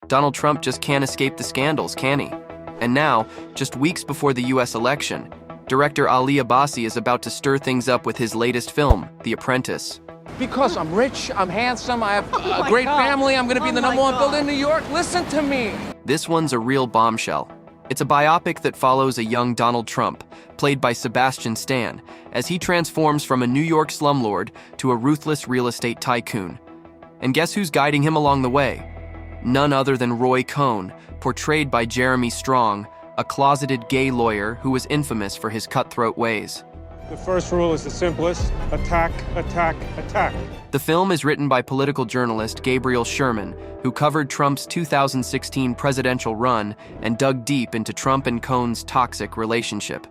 Donald Trump just can't escape the scandals, can he? And now, just weeks before the US election, director Ali Abbasi is about to stir things up with his latest film, The Apprentice. Because I'm rich, I'm handsome, I have a great family, I'm gonna be the #1 builder in New York. Listen to me. This one's a real bombshell. It's a biopic that follows a young Donald Trump, played by Sebastian Stan, as he transforms from a New York slumlord to a ruthless real estate tycoon. And guess who's guiding him along the way? None other than Roy Cohn, portrayed by Jeremy Strong, a closeted gay lawyer who was infamous for his cutthroat ways. The first rule is the simplest: attack, attack, attack. The film is written by political journalist Gabriel Sherman, who covered Trump's 2016 presidential run and dug deep into Trump and Cohn's toxic relationship.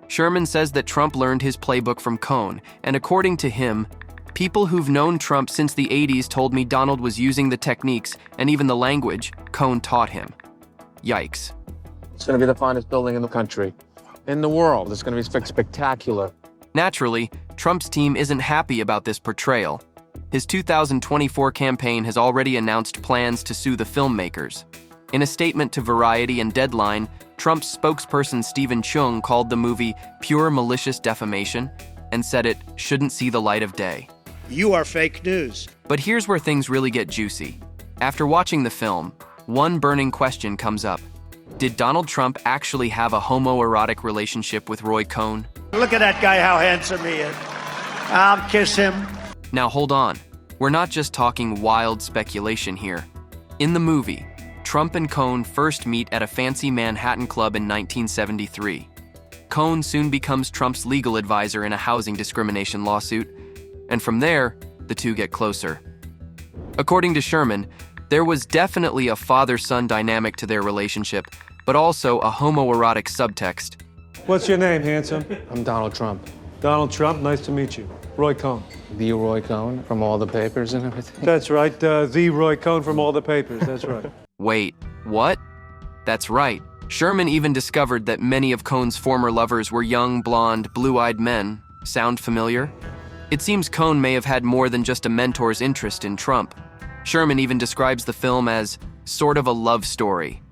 Sherman says that Trump learned his playbook from Cohn, and according to him, people who've known Trump since the 80s told me Donald was using the techniques and even the language Cohn taught him. Yikes. It's gonna be the finest building in the country, in the world. It's gonna be spectacular. Naturally, Trump's team isn't happy about this portrayal. His 2024 campaign has already announced plans to sue the filmmakers. In a statement to Variety and Deadline, Trump's spokesperson Stephen Chung called the movie pure malicious defamation and said it shouldn't see the light of day. You are fake news. But here's where things really get juicy. After watching the film, one burning question comes up. Did Donald Trump actually have a homoerotic relationship with Roy Cohn? Look at that guy, how handsome he is. I'll kiss him. Now hold on, we're not just talking wild speculation here. In the movie, Trump and Cohn first meet at a fancy Manhattan club in 1973. Cohn soon becomes Trump's legal advisor in a housing discrimination lawsuit, and from there, the two get closer. According to Sherman, there was definitely a father-son dynamic to their relationship, but also a homoerotic subtext. What's your name, handsome? I'm Donald Trump. Donald Trump, nice to meet you. Roy Cohn. The Roy Cohn from all the papers and everything. That's right, the Roy Cohn from all the papers, that's right. Wait, what? That's right. Sherman even discovered that many of Cohn's former lovers were young, blonde, blue-eyed men. Sound familiar? It seems Cohn may have had more than just a mentor's interest in Trump. Sherman even describes the film as sort of a love story.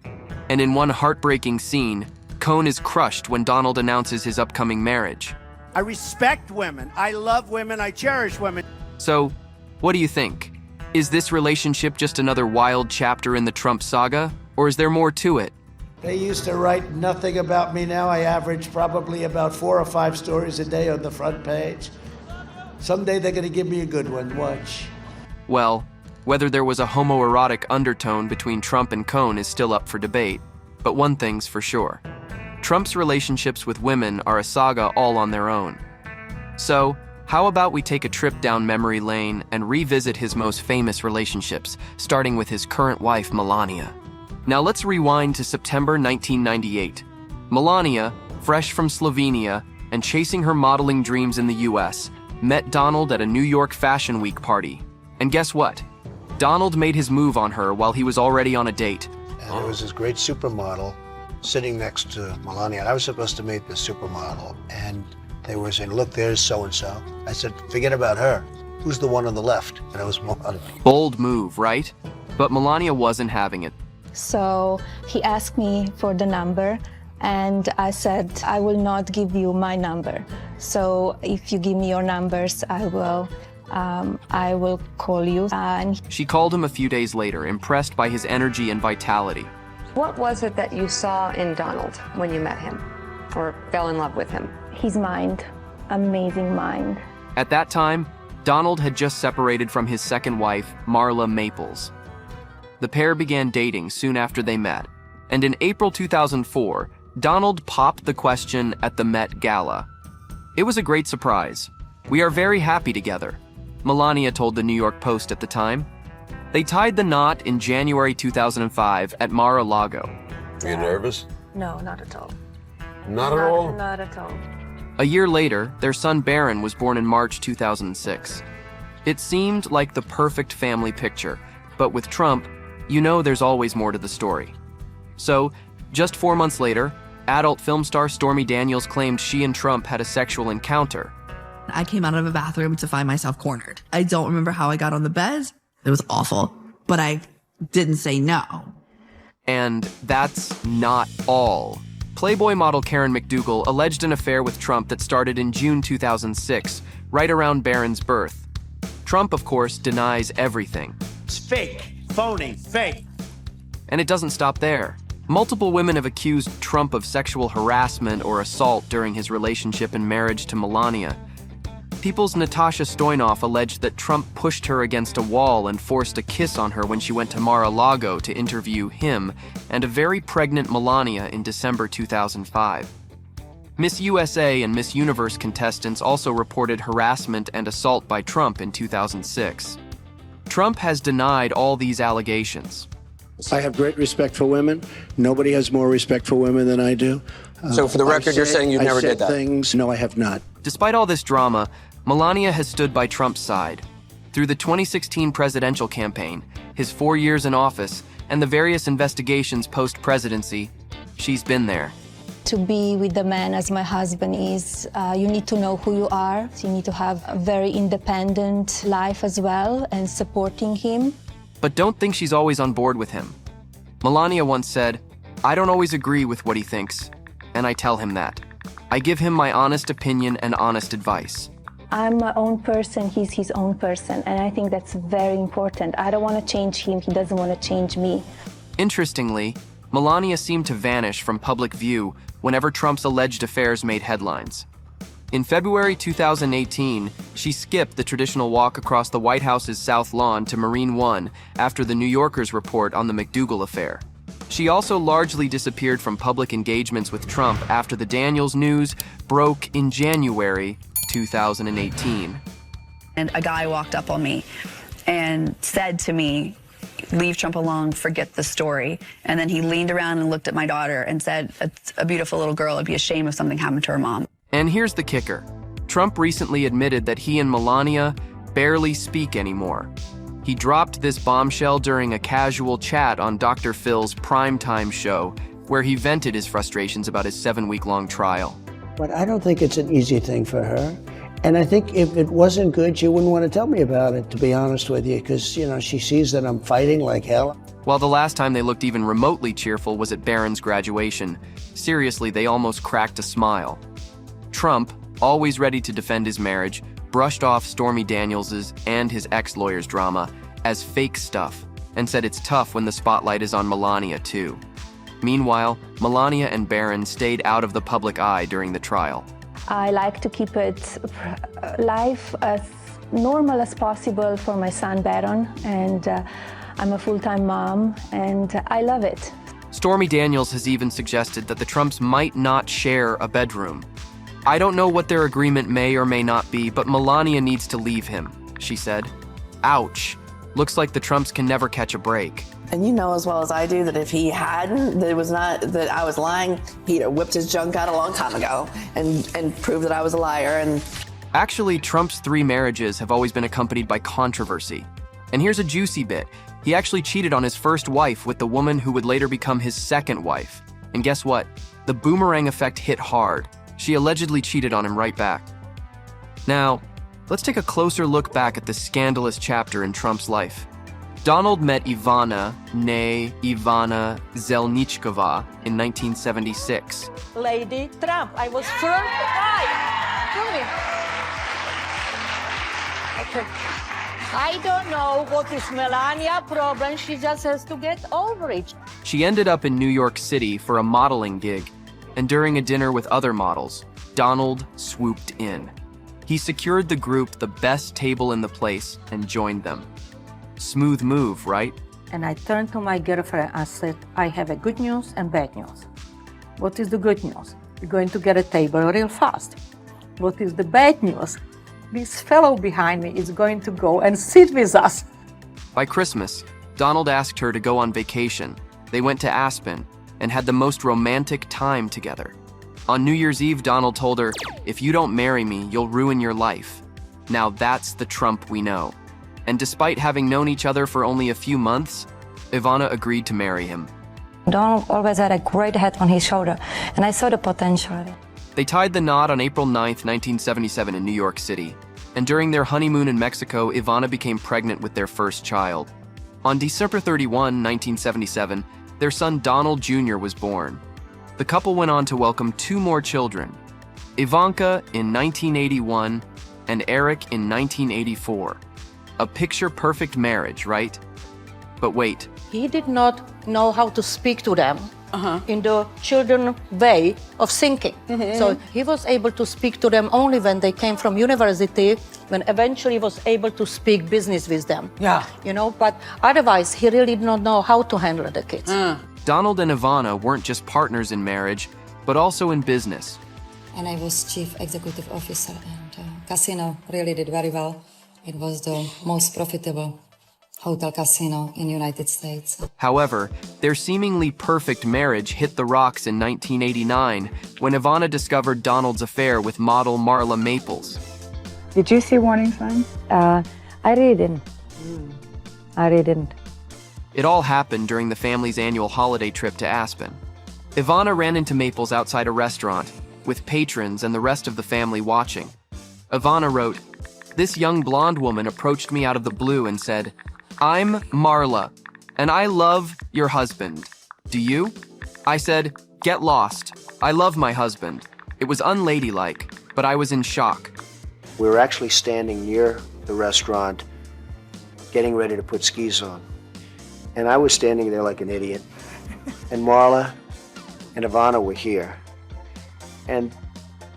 And in one heartbreaking scene, Cohn is crushed when Donald announces his upcoming marriage. I respect women. I love women. I cherish women. So, what do you think? Is this relationship just another wild chapter in the Trump saga, or is there more to it? They used to write nothing about me. Now I average probably about 4 or 5 stories a day on the front page. Someday they're going to give me a good one. Watch. Well, whether there was a homoerotic undertone between Trump and Cohn is still up for debate, but one thing's for sure. Trump's relationships with women are a saga all on their own. So, how about we take a trip down memory lane and revisit his most famous relationships, starting with his current wife, Melania. Now let's rewind to September 1998. Melania, fresh from Slovenia and chasing her modeling dreams in the US, met Donald at a New York Fashion Week party. And guess what? Donald made his move on her while he was already on a date. And there was this great supermodel sitting next to Melania. I was supposed to meet the supermodel, and they were saying, look, there's so-and-so. I said, forget about her. Who's the one on the left? And it was Melania. Bold move, right? But Melania wasn't having it. So he asked me for the number, and I said, I will not give you my number. So if you give me your numbers, I will call you. And She called him a few days later, impressed by his energy and vitality. What was it that you saw in Donald when you met him or fell in love with him? his mind, amazing mind. At that time, Donald had just separated from his second wife, Marla Maples. The pair began dating soon after they met, and in April 2004, Donald popped the question at the Met Gala. It was a great surprise. "We are very happy together," Melania told the New York Post at the time. They tied the knot in January 2005 at Mar-a-Lago. Are you nervous? No, not at all. Not at all? Not at all. A year later, their son Barron was born in March 2006. It seemed like the perfect family picture, but with Trump, you know there's always more to the story. So, just 4 months later, adult film star Stormy Daniels claimed she and Trump had a sexual encounter. I came out of a bathroom to find myself cornered. I don't remember how I got on the bed. It was awful, but I didn't say no. And that's not all. Playboy model Karen McDougal alleged an affair with Trump that started in June 2006, right around Barron's birth. Trump, of course, denies everything. It's fake, phony, fake. And it doesn't stop there. Multiple women have accused Trump of sexual harassment or assault during his relationship and marriage to Melania. People's Natasha Stoynoff alleged that Trump pushed her against a wall and forced a kiss on her when she went to Mar-a-Lago to interview him and a very pregnant Melania in December 2005. Miss USA and Miss Universe contestants also reported harassment and assault by Trump in 2006. Trump has denied all these allegations. I have great respect for women. Nobody has more respect for women than I do. So for the record, you're saying you never did that? Things. No, I have not. Despite all this drama, Melania has stood by Trump's side. Through the 2016 presidential campaign, his 4 years in office, and the various investigations post-presidency, she's been there. To be with the man as my husband is, you need to know who you are. You need to have a very independent life as well and supporting him. But don't think she's always on board with him. Melania once said, "I don't always agree with what he thinks, and I tell him that. I give him my honest opinion and honest advice." I'm my own person, he's his own person, and I think that's very important. I don't want to change him, he doesn't want to change me. Interestingly, Melania seemed to vanish from public view whenever Trump's alleged affairs made headlines. In February 2018, she skipped the traditional walk across the White House's South Lawn to Marine One after the New Yorker's report on the McDougal affair. She also largely disappeared from public engagements with Trump after the Daniels news broke in January 2018. And a guy walked up on me and said to me, "Leave Trump alone, forget the story." And then he leaned around and looked at my daughter and said, "It's a beautiful little girl, it'd be a shame if something happened to her mom." And here's the kicker. Trump recently admitted that he and Melania barely speak anymore. He dropped this bombshell during a casual chat on Dr. Phil's primetime show, where he vented his frustrations about his 7-week-long trial. But I don't think it's an easy thing for her. And I think if it wasn't good, she wouldn't want to tell me about it, to be honest with you, because, you know, she sees that I'm fighting like hell. While the last time they looked even remotely cheerful was at Barron's graduation, seriously, they almost cracked a smile. Trump, always ready to defend his marriage, brushed off Stormy Daniels's and his ex-lawyer's drama as fake stuff and said it's tough when the spotlight is on Melania too. Meanwhile, Melania and Barron stayed out of the public eye during the trial. I like to keep life as normal as possible for my son Barron, and I'm a full-time mom and I love it. Stormy Daniels has even suggested that the Trumps might not share a bedroom. "I don't know what their agreement may or may not be, but Melania needs to leave him," she said. Ouch. Looks like the Trumps can never catch a break. And you know as well as I do that if he hadn't, that it was not that I was lying, he'd have whipped his junk out a long time ago and proved that I was a liar. And actually, Trump's 3 marriages have always been accompanied by controversy. And here's a juicy bit. He actually cheated on his first wife with the woman who would later become his second wife. And guess what? The boomerang effect hit hard. She allegedly cheated on him right back. Now, let's take a closer look back at this scandalous chapter in Trump's life. Donald met Ivana, née Ivana Zelnichkova, in 1976. Lady Trump, I was first. Why? Tell me. Okay. I don't know what is Melania problem. She just has to get over it. She ended up in New York City for a modeling gig, and during a dinner with other models, Donald swooped in. He secured the group the best table in the place and joined them. Smooth move, right? And I turned to my girlfriend and said, I have a good news and bad news. What is the good news? We're going to get a table real fast. What is the bad news? This fellow behind me is going to go and sit with us. By Christmas, Donald asked her to go on vacation. They went to Aspen and had the most romantic time together. On New Year's Eve, Donald told her, "If you don't marry me, you'll ruin your life." Now that's the Trump we know. And despite having known each other for only a few months, Ivana agreed to marry him. Donald always had a great head on his shoulder, and I saw the potential in it. They tied the knot on April 9th, 1977 in New York City. And during their honeymoon in Mexico, Ivana became pregnant with their first child. On December 31, 1977, their son Donald Jr. was born. The couple went on to welcome 2 more children, Ivanka in 1981 and Eric in 1984. A picture-perfect marriage, right? But wait. He did not know how to speak to them in the children way of thinking. So he was able to speak to them only when they came from university, when eventually he was able to speak business with them. Yeah. You know, but otherwise he really did not know how to handle the kids. Donald and Ivana weren't just partners in marriage, but also in business. And I was chief executive officer, and casino really did very well. It was the most profitable hotel casino in the United States. However, their seemingly perfect marriage hit the rocks in 1989 when Ivana discovered Donald's affair with model Marla Maples. Did you see warning signs? I really didn't. I really didn't. It all happened during the family's annual holiday trip to Aspen. Ivana ran into Maples outside a restaurant, with patrons and the rest of the family watching. Ivana wrote, "This young blonde woman approached me out of the blue and said, 'I'm Marla, and I love your husband. Do you?' I said, 'Get lost. I love my husband.' It was unladylike, but I was in shock." We were actually standing near the restaurant, getting ready to put skis on. And I was standing there like an idiot. And Marla and Ivana were here. And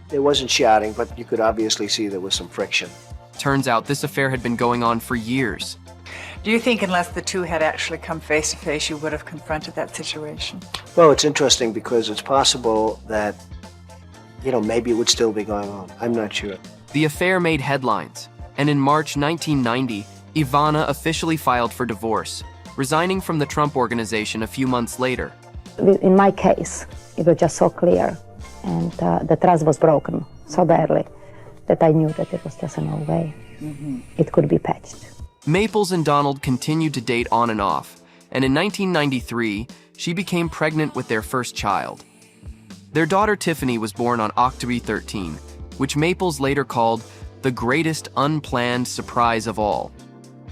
there wasn't shouting, but you could obviously see there was some friction. Turns out this affair had been going on for years. Do you think unless the two had actually come face to face, you would have confronted that situation? Well, it's interesting because it's possible that, maybe it would still be going on. I'm not sure. The affair made headlines, and in March 1990, Ivana officially filed for divorce, resigning from the Trump Organization a few months later. In my case, it was just so clear, and the trust was broken so badly that I knew that it was just no way it could be patched. Maples and Donald continued to date on and off, and in 1993, she became pregnant with their first child. Their daughter Tiffany was born on October 13, which Maples later called the greatest unplanned surprise of all.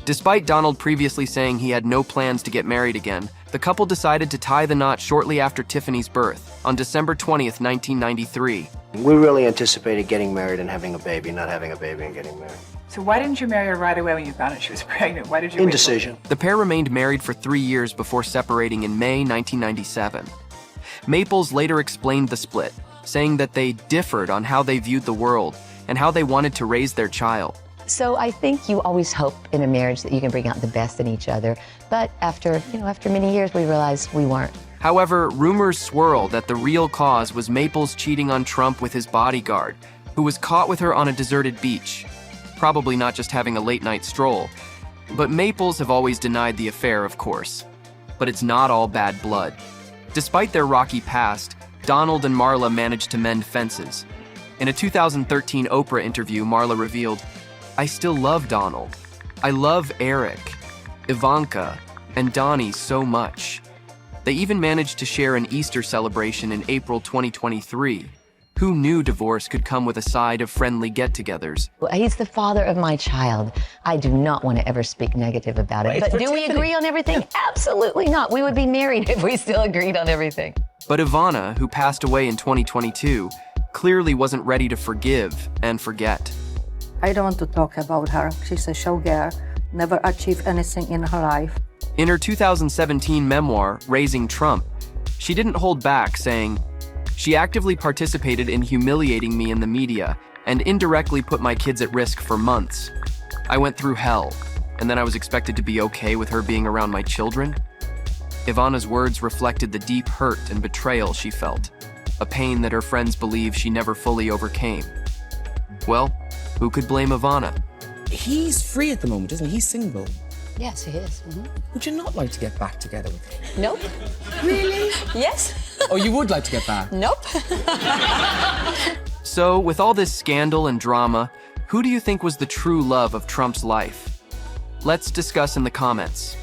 Despite Donald previously saying he had no plans to get married again, the couple decided to tie the knot shortly after Tiffany's birth, on December 20th, 1993. We really anticipated getting married and having a baby, not having a baby and getting married. So why didn't you marry her right away when you found out she was pregnant? Why did you Indecision. The pair remained married for 3 years before separating in May 1997. Maples later explained the split, saying that they differed on how they viewed the world and how they wanted to raise their child. So I think you always hope in a marriage that you can bring out the best in each other. But after many years, we realized we weren't. However, rumors swirl that the real cause was Maples cheating on Trump with his bodyguard, who was caught with her on a deserted beach. Probably not just having a late-night stroll. But Maples have always denied the affair, of course. But it's not all bad blood. Despite their rocky past, Donald and Marla managed to mend fences. In a 2013 Oprah interview, Marla revealed, "I still love Donald. I love Eric, Ivanka, and Donnie so much." They even managed to share an Easter celebration in April 2023. Who knew divorce could come with a side of friendly get-togethers? Well, he's the father of my child. I do not want to ever speak negative about it. But do we agree on everything? Absolutely not. We would be married if we still agreed on everything. But Ivana, who passed away in 2022, clearly wasn't ready to forgive and forget. I don't want to talk about her. She's a showgirl, never achieved anything in her life. In her 2017 memoir, Raising Trump, she didn't hold back, saying, "She actively participated in humiliating me in the media and indirectly put my kids at risk for months. I went through hell, and then I was expected to be okay with her being around my children?" Ivana's words reflected the deep hurt and betrayal she felt, a pain that her friends believe she never fully overcame. Well, who could blame Ivana? He's free at the moment, isn't he? He's single. Yes, he is. Would you not like to get back together with him? Nope. Really? Yes. Oh, you would like to get back? Nope. So, with all this scandal and drama, who do you think was the true love of Trump's life? Let's discuss in the comments.